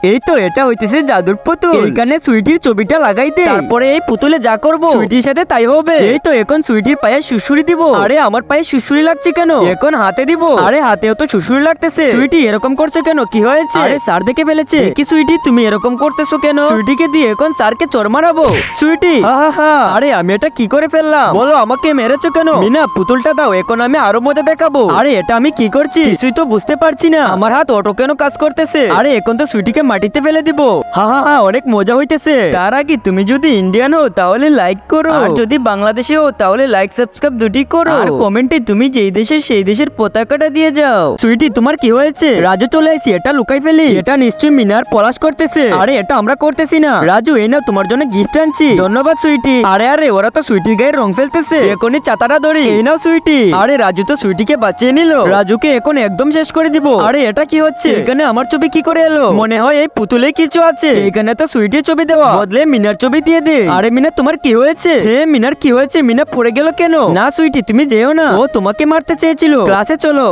এই তো এটা হইতেছে জাদুর পুতুল। এখানে সুইটির ছবিটা লাগাইতে, তারপরে এই পুতুলে যা করব সুইটির সাথে তাই হবে। এই তো এখন সুইটির পায়ে সুসুরি দিব। আরে আমার পায়ে সুসুরি লাগছে কেন? এখন হাতে দিব। আরে হাতেও তো সুসুরি লাগতেছে। সুইটি এরকম করছো কেন? কি হয়েছে? আরে স্যার দেখে ফেলেছে। কি সুইটি তুমি এরকম করতেছো কেন? সুইটিকে দিয়ে এখন স্যারকে চড় মারাবো। সুইটি হা। আরে আমি এটা কি করে ফেললাম? বলো আমাকে মেরেছো কেন? মিনা পুতুলটা দাও, এখন আমি আরো মজা দেখাবো। আরে এটা আমি কি করছি কিছুই তো বুঝতে পারছি না। আমার হাত অটো কেন কাজ করতেছে? আরে এখন তো সুইটিকে মাটিতে ফেলে দিব। হা অনেক মজা হইতেছে। তার আগে তুমি যদি ইন্ডিয়ান হও তাহলে লাইক করো, আর যদি বাংলাদেশে হও তাহলে লাইক সাবস্ক্রাইব দুটি করো, আর কমেন্টে তুমি যেই দেশের সেই দেশের পতাকাটা দিয়ে যাও। সুইটি তোমার কি হয়েছে? রাজু চলে আসি, এটা লুকাই ফেলি। এটা নিশ্চয়ই মিনার পলাশ করতেছে। আরে এটা আমরা করতেছি না। রাজু এই নাও তোমার জন্য গিফট আনছি। ধন্যবাদ সুইটি। আরে ওরা তো সুইটির গায়ে রং ফেলতেছে। এখনই চাতাটা ধরি। এই নাও সুইটি। আরে রাজু তো সুইটিকে বাঁচিয়ে নিল। রাজুকে এখন একদম শেষ করে দিব। আরে এটা কি হচ্ছে? এখানে আমার ছবি কি করে এলো? মনে হয় এই পুতুলে কিছু আছে। এখানে তো সুইটির ছবি দেওয়া, বদলে মিনার ছবি দিয়ে দে। আরে মিনা তোমার কি হয়েছে? হে মিনার কি হয়েছে? মিনা পড়ে গেল কেন? না সুইটি তুমি যেও না, ও তোমাকে মারতে চেয়েছিল। ক্লাসে চলো।